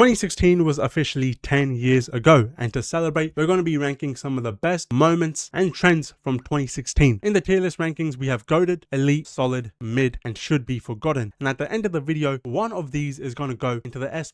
2016 was officially 10 years ago, and to celebrate, we're going to be ranking some of the best moments and trends from 2016. In the tier list rankings, we have goated, elite, solid, mid, and should be forgotten. And at the end of the video, one of these is going to go into the S++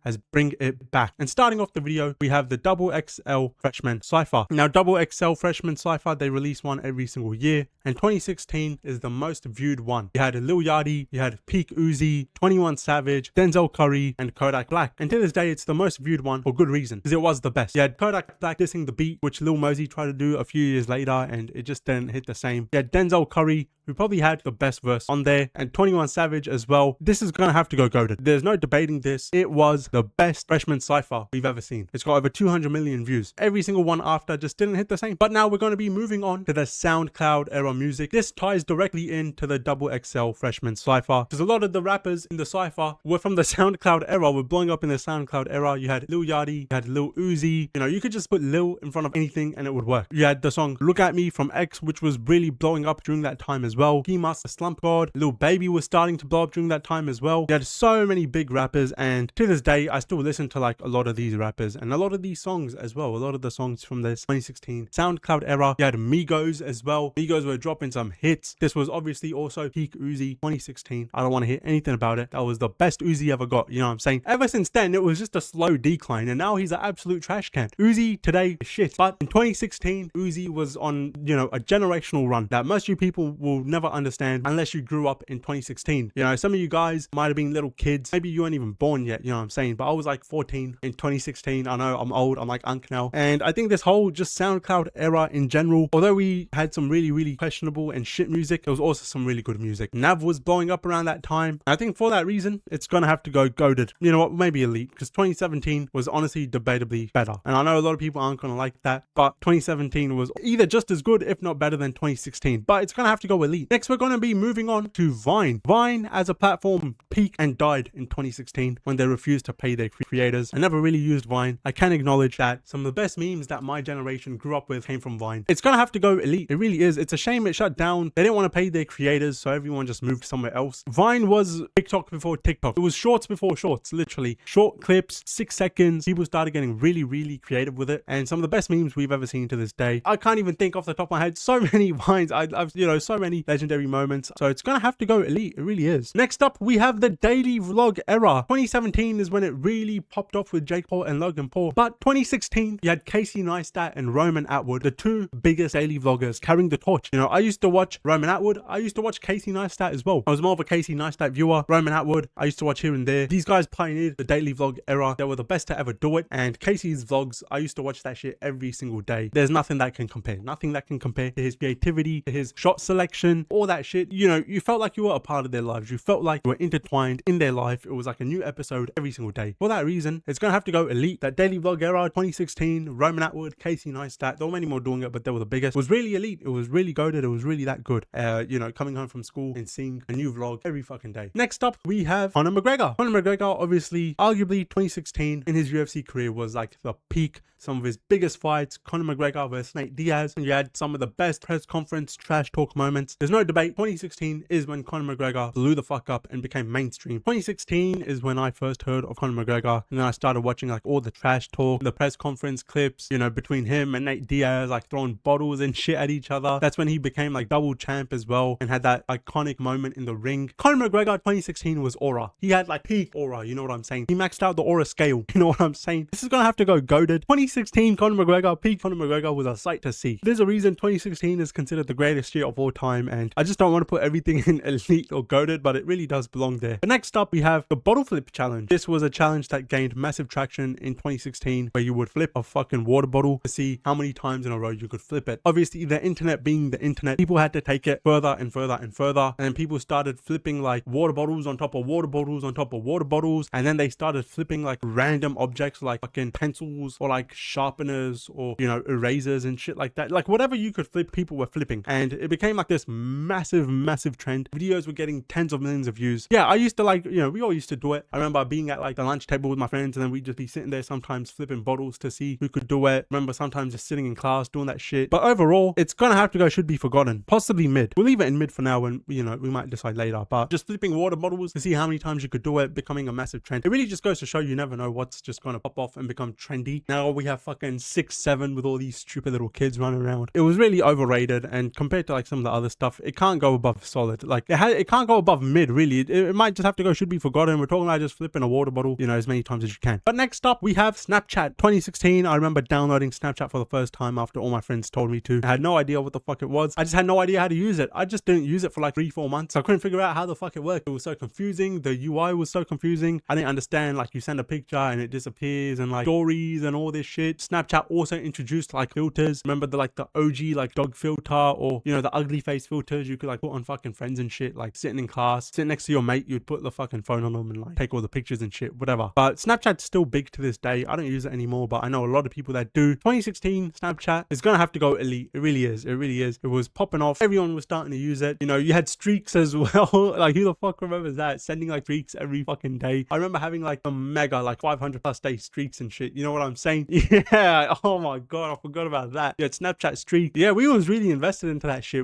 as bring it back. And starting off the video, we have the Double XL Freshman Cypher. Now, Double XL Freshman Cypher, they release one every single year, and 2016 is the most viewed one. You had Lil Yachty, you had Peak Uzi, 21 Savage, Denzel Curry, and Kodak Black. And to this day, it's the most viewed one for good reason, because it was the best. You had Kodak Black dissing the beat, which Lil Mosey tried to do a few years later, and it just didn't hit the same. You had Denzel Curry, who probably had the best verse on there, and 21 Savage as well. This is gonna have to go goated. There's no debating this. It was the best freshman cypher we've ever seen. It's got over 200 million views. Every single one after just didn't hit the same. But now we're going to be moving on to the SoundCloud era music. This ties directly into the Double XL freshman cypher, because a lot of the rappers in the cypher were from the SoundCloud era, were blowing up in the SoundCloud era. You had Lil Yachty, you had Lil Uzi. You know, you could just put Lil in front of anything and it would work. You had the song Look At Me from X, which was really blowing up during that time as well. Gimas, the Slump God, Lil Baby was starting to blow up during that time as well. You had so many big rappers, and to this day, I still listen to like a lot of these rappers and a lot of these songs as well. A lot of the songs from this 2016 SoundCloud era. You had Migos as well. Migos were dropping some hits. This was obviously also peak Uzi 2016. I don't want to hear anything about it. That was the best Uzi ever got. You know what I'm saying? Ever since then, it was just a slow decline, and now he's an absolute trash can. Uzi today is shit. But in 2016, Uzi was on, you know, a generational run that most of you people will never understand unless you grew up in 2016. You know, some of you guys might have been little kids. Maybe you weren't even born yet, you know what I'm saying? But I was like 14 in 2016. I know I'm old. I'm like Unc now. And I think this whole just SoundCloud era in general, although we had some really questionable and shit music, there was also some really good music. Nav was blowing up around that time. I think for that reason, it's gonna have to go goated. You know what? Maybe elite, because 2017 was honestly debatably better. And I know a lot of people aren't gonna like that, but 2017 was either just as good, if not better than 2016. But it's gonna have to go elite. Next, we're gonna be moving on to Vine. Vine as a platform peaked and died in 2016 when they refused to pay their creators. I never really used Vine. I can acknowledge that some of the best memes that my generation grew up with came from Vine. It's gonna have to go elite. It really is. It's a shame it shut down. They didn't want to pay their creators, so everyone just moved somewhere else. Vine was TikTok before TikTok. It was shorts before shorts, literally. Short clips, 6 seconds. People started getting really creative with it, and some of the best memes we've ever seen to this day. I can't even think off the top of my head. So many Vines. I've you know, so many legendary moments. So it's gonna have to go elite. It really is. Next up, we have the daily vlog era. 2017 is when it really popped off with Jake Paul and Logan Paul. But 2016, you had Casey Neistat and Roman Atwood, the two biggest daily vloggers carrying the torch. You know, I used to watch Roman Atwood. I used to watch Casey Neistat as well. I was more of a Casey Neistat viewer. Roman Atwood, I used to watch here and there. These guys pioneered the daily vlog era. They were the best to ever do it. And Casey's vlogs, I used to watch that shit every single day. There's nothing that can compare. Nothing that can compare to his creativity, to his shot selection, all that shit. You know, you felt like you were a part of their lives. You felt like you were intertwined in their life. It was like a new episode every single day. For that reason, it's gonna have to go elite. That daily vlog era, 2016, Roman Atwood, Casey Neistat, there were many more doing it, but they were the biggest. It was really elite. It was really goated. It was really that good. You know, coming home from school and seeing a new vlog every fucking day. Next up, we have Conor McGregor. Conor McGregor, obviously, arguably 2016 in his UFC career was like the peak. Some of his biggest fights, Conor McGregor versus Nate Diaz, and you had some of the best press conference trash talk moments. There's no debate. 2016 is when Conor McGregor blew the fuck up and became mainstream. 2016 is when I first heard of Conor McGregor, and then I started watching like all the trash talk, the press conference clips, you know, between him and Nate Diaz, like throwing bottles and shit at each other. That's when he became like double champ as well and had that iconic moment in the ring. Conor McGregor 2016 was aura. He had like peak aura, you know what I'm saying? He maxed out the aura scale, you know what I'm saying? This is gonna have to go goated. 2016 Conor McGregor, peak Conor McGregor was a sight to see. There's a reason 2016 is considered the greatest year of all time, and I just don't want to put everything in elite or goated, but it really does belong there. But next up, we have the bottle flip challenge. This was a challenge that gained massive traction in 2016, where you would flip a fucking water bottle to see how many times in a row you could flip it. Obviously, the internet being the internet, people had to take it further and further and further, and then people started flipping like water bottles on top of water bottles on top of water bottles, and then they started flipping like random objects like fucking pencils or like sharpeners or, you know, erasers and shit like that. Like whatever you could flip, people were flipping, and it became like this massive trend. Videos were getting tens of millions of views. Yeah, I used to like, we all used to do it. I remember being at like the lunch table with my friends, and then we'd just be sitting there sometimes flipping bottles to see who could do it. Remember sometimes just sitting in class doing that shit. But overall, it's gonna have to go should be forgotten. Possibly mid. We'll leave it in mid for now, and we might decide later. But just flipping water bottles to see how many times you could do it, becoming a massive trend. It really just goes to show you never know what's just gonna pop off and become trendy. Now we have fucking 6, 7 with all these stupid little kids running around. It was really overrated, and compared to like some of the other stuff, it can't go above solid. Like it can't go above mid, really. It might just have to go should be forgotten. We're talking about just flipping a water bottle, as many times as you can. But next up, we have Snapchat. 2016, I remember downloading Snapchat for the first time after all my friends told me to. I had no idea what the fuck it was. I just had no idea how to use it. I just didn't use it for like 3-4 months. I couldn't figure out how the fuck it worked. It was so confusing. The UI was so confusing. I didn't understand, like, you send a picture and it disappears, and like stories and all this shit. Snapchat also introduced like filters. Remember the OG like dog filter, or the ugly face filters you could like put on fucking friends and shit, like sitting in class, sitting next to your mate, you'd put the fucking phone on them and like take all the pictures and shit, whatever. But Snapchat's still big to this day. I don't use it anymore, but I know a lot of people that do. 2016 Snapchat is gonna have to go elite. It really is. It really is. It was popping off. Everyone was starting to use it. You had streaks as well. Like, who the fuck remembers that? Sending like streaks every fucking day. I remember having like a mega like 500+ day streaks and shit. You know what I'm saying? Yeah. Oh my god, I forgot about that. Yeah, Snapchat streak. Yeah, we was really invested into that shit.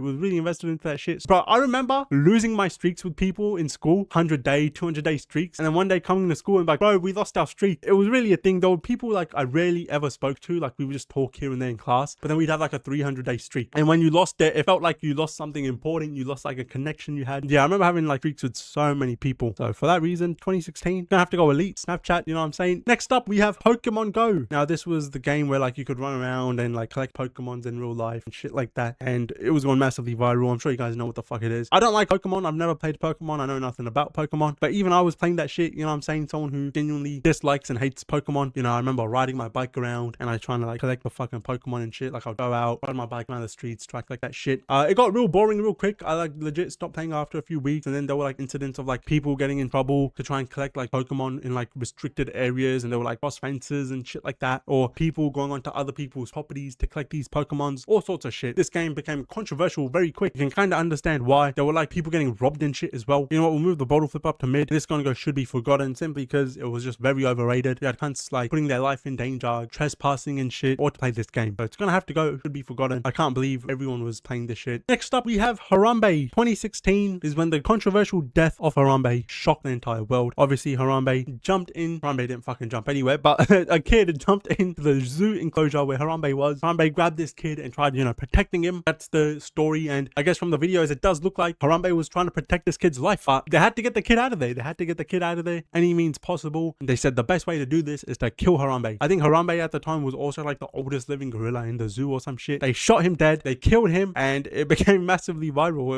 Bro, I remember losing my streaks with people in school, 100-day, 200-day streaks, and then one day coming to school and like, bro, we lost our streak. It was really a thing. There were people like I rarely ever spoke to. Like, we would just talk here and there in class, but then we'd have like a 300-day streak, and when you lost it, it felt like you lost something important. You lost like a connection you had. Yeah, I remember having like streaks with so many people. So for that reason, 2016 gonna have to go elite. Snapchat, you know what I'm saying? Next up, we have Pokemon Go. Now, this was the game where like you could run around and like collect Pokemons in real life and shit like that, and it was going massively viral. I'm sure you guys know what the fuck it is. I don't like Pokemon. I've never played Pokemon. I know nothing about Pokemon, but even I was playing that shit. You know what I'm saying? Someone who genuinely dislikes and hates Pokemon. I remember riding my bike around and I trying to like collect the fucking Pokemon and shit. Like, I'll go out, ride my bike around the streets, try to collect that shit. It got real boring real quick. I like legit stopped playing after a few weeks, and then there were like incidents of like people getting in trouble to try and collect like Pokemon in like restricted areas, and they were like cross fences and shit like that, or people going onto other people's properties to collect these Pokemons, all sorts of shit. This game became controversial very quick. You can kind of understand why. There were like people getting robbed and shit as well. You know what? We'll move the bottle flip up to mid. This gonna go should be forgotten, simply because it was just very overrated. You had cunts like putting their life in danger, trespassing and shit, or to play this game. So it's gonna have to go should be forgotten. I can't believe everyone was playing this shit. Next up, we have Harambe. 2016 is when the controversial death of Harambe shocked the entire world. Obviously, Harambe jumped in. Harambe didn't fucking jump anywhere, but a kid jumped into the zoo enclosure where Harambe was. Harambe grabbed this kid and tried, protecting him. That's the story, and I guess from the videos, it does look like Harambe was trying to protect this kid's life, but they had to get the kid out of there. Any means possible. And they said the best way to do this is to kill Harambe. I think Harambe at the time was also like the oldest living gorilla in the zoo or some shit. They shot him dead. They killed him, and it became massively viral.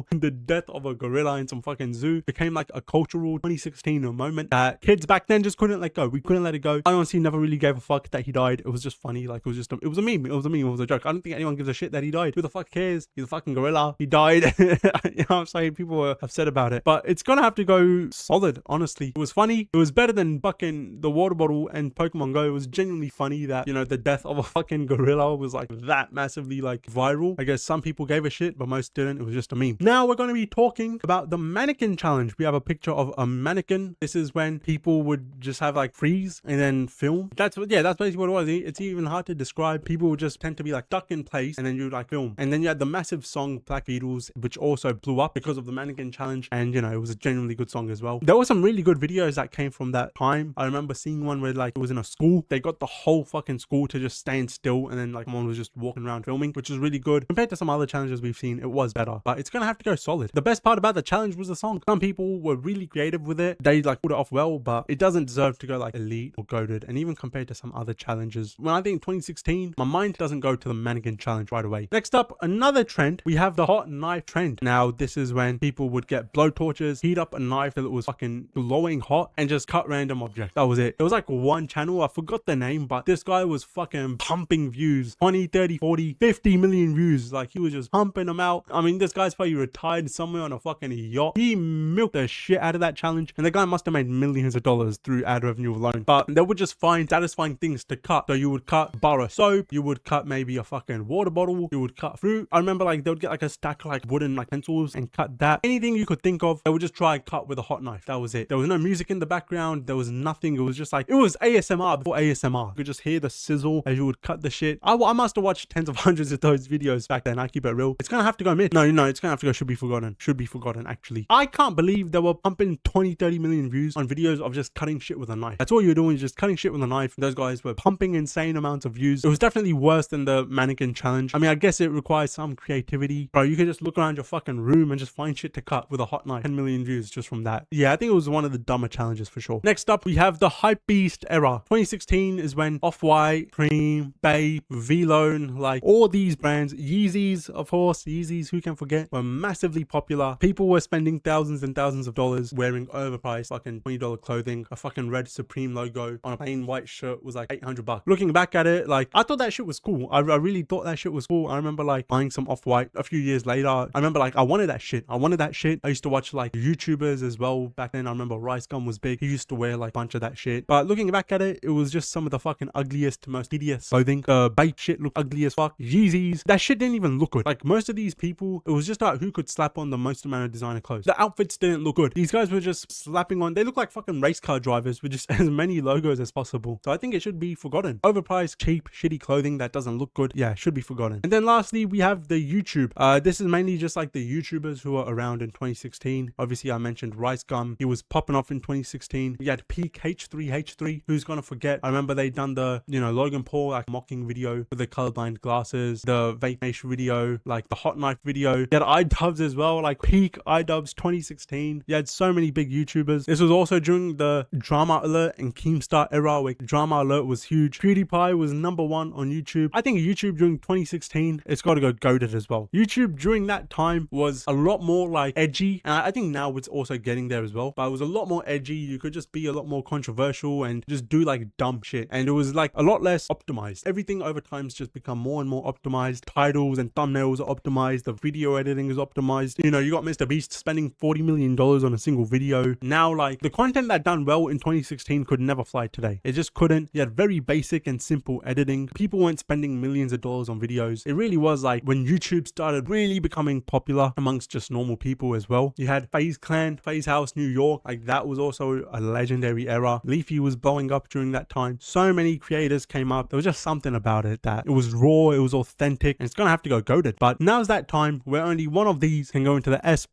The death of a gorilla in some fucking zoo became like a cultural 2016 moment that kids back then just couldn't let go. We couldn't let it go. I honestly never really gave a fuck that he died. It was just funny. Like, it was a meme. It was a joke. I don't think anyone gives a shit that he died. Who the fuck cares? He's a fucking gorilla. He died. You know what I'm saying? People were upset about it, but it's gonna have to go solid. Honestly, it was funny. It was better than fucking the water bottle and Pokemon Go. It was genuinely funny that the death of a fucking gorilla was like that massively like viral. I guess some people gave a shit, but most didn't. It was just a meme. Now we're going to be talking about the mannequin challenge. We have a picture of a mannequin. This is when people would just have like freeze and then film. That's basically what it was. It's even hard to describe. People would just tend to be like stuck in place, and then you like film. And then you had the massive song Black Beatles, which also blew up because of the mannequin challenge, and it was a genuinely good song as well. There were some really good videos that came from that time. I remember seeing one where like it was in a school. They got the whole fucking school to just stand still, and then like someone was just walking around filming, which is really good. Compared to some other challenges we've seen, it was better, but it's gonna have to go solid. The best part about the challenge was the song. Some people were really creative with it. They like put it off well, but it doesn't deserve to go like elite or goated. And even compared to some other challenges, when I think 2016, my mind doesn't go to the mannequin challenge right away. Next up, another trend. We have the hot knife trend. Now, this is when people would get blowtorches, heat up a knife that was fucking glowing hot, and just cut random objects. That was it. It was like one channel, I forgot the name, but this guy was fucking pumping views. 20, 30, 40, 50 million views. Like, he was just pumping them out. I mean, this guy's probably retired somewhere on a fucking yacht. He milked the shit out of that challenge, and the guy must have made millions of dollars through ad revenue alone. But they would just find satisfying things to cut. So you would cut a bar of soap, you would cut maybe a fucking water bottle, you would cut fruit. I remember like they would get like a stack of like wooden like pencils and cut that. Anything you could think of, they would just try and cut with a hot knife. That was it. There was no music in the background. There was nothing. It was just like, it was ASMR before ASMR. You could just hear the sizzle as you would cut the shit. I must have watched tens of hundreds of those videos back then. I keep it real. It's gonna have to go mid. No, it's gonna have to go should be forgotten. Should be forgotten, actually. I can't believe they were pumping 20-30 million views on videos of just cutting shit with a knife. That's all you're doing, is just cutting shit with a knife. Those guys were pumping insane amounts of views. It was definitely worse than the mannequin challenge. I mean, I guess it requires some creativity. Bro, you could just look around your fucking room and just find shit to cut with a hot knife. 10 million views just from that. Yeah, I think it was one of the dumber challenges for sure. Next up, we have the Hype Beast era. 2016 is when Off-White, Cream, Bape, V-Lone, like all these brands, Yeezys, of course, Yeezys, who can forget, were massively popular. People were spending thousands and thousands of dollars wearing overpriced fucking $20 clothing. A fucking red Supreme logo on a plain white shirt was like $800. Looking back at it, like, I thought that shit was cool. I really thought that shit was cool. I remember like buying some Off-White a few years later. I remember like I wanted that shit. I used to watch like YouTubers as well back then. I remember Rice Gum was big. He used to wear like a bunch of that shit. But looking back at it, it was just some of the fucking ugliest, most hideous clothing. Bape shit looked ugly as fuck. Yeezys, that shit didn't even look good. Like most of these people, it was just like who could slap on the most amount of designer clothes. The outfits didn't look good. These guys were just slapping on, they look like fucking race car drivers with just as many logos as possible. So I think it should be forgotten. Overpriced, cheap, shitty clothing that doesn't look good, yeah, should be forgotten. And then lastly, we have the YouTube. This is mainly just like the YouTubers who were around in 2016. Obviously, I mentioned Rice Gum. He was popping off in 2016. We had Peak H3H3. Who's gonna forget? I remember they done the, Logan Paul like mocking video with the colorblind glasses, the Vape Mesh video, like the hot knife video. You had iDubbbz as well, like Peak iDubbbz 2016. You had so many big YouTubers. This was also during the Drama Alert and Keemstar era, where Drama Alert was huge. PewDiePie was #1 on YouTube. I think YouTube during 2016, it's got to go goated as well. YouTube during that time was a lot more like edgy, and I think now it's also getting there as well, but it was a lot more edgy. You could just be a lot more controversial and just do like dumb shit, and it was like a lot less optimized. Everything over time's just become more and more optimized. Titles and thumbnails are optimized, the video editing is optimized. You got Mr. Beast spending $40 million on a single video. Now, like, the content that done well in 2016 could never fly today. It just couldn't. You had very basic and simple editing. People weren't spending millions of dollars on videos. It really was like when YouTube started really becoming popular amongst just normal people as well. You had FaZe Clan, FaZe House New York, like that was also a legendary era. Leafy was blowing up during that time. So many creators came up. There was just something about it that it was raw, it was authentic, and it's gonna have to go goated. But now's that time where only one of these can go into the S++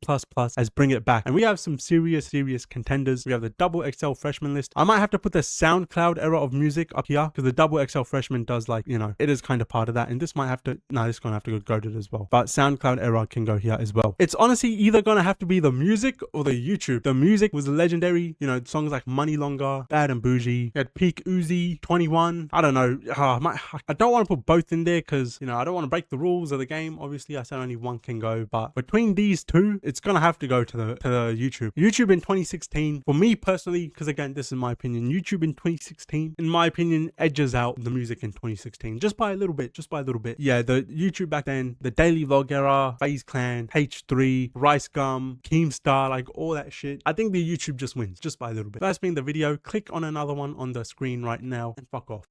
as bring it back. And we have some serious contenders. We have the Double XL freshman list. I might have to put the SoundCloud era of music up here because the Double XL freshman does like, it is kind of part of that. And this might have to, no, this is gonna have to go goated as well. But SoundCloud era can go here as well. It's honestly either gonna have to be the music or the YouTube. The music was legendary, songs like Money Longer, Bad and Bougie. You had Peak Uzi, 21. I don't know. I don't want to put both in there because, I don't want to break the rules of the game. Obviously, I said only one can go, but between these two, it's gonna have to go to the YouTube. YouTube in 2016, for me personally, because again, this is my opinion, YouTube in 2016, in my opinion, edges out the music in 2016 just by a little bit. Yeah, the YouTube back then, the Daily Vlog era, FaZe Clan, H3, Rice Gum, Keemstar, like all that shit. I think the YouTube just wins just by a little bit. That's been the video. Click on another one on the screen right now and fuck off.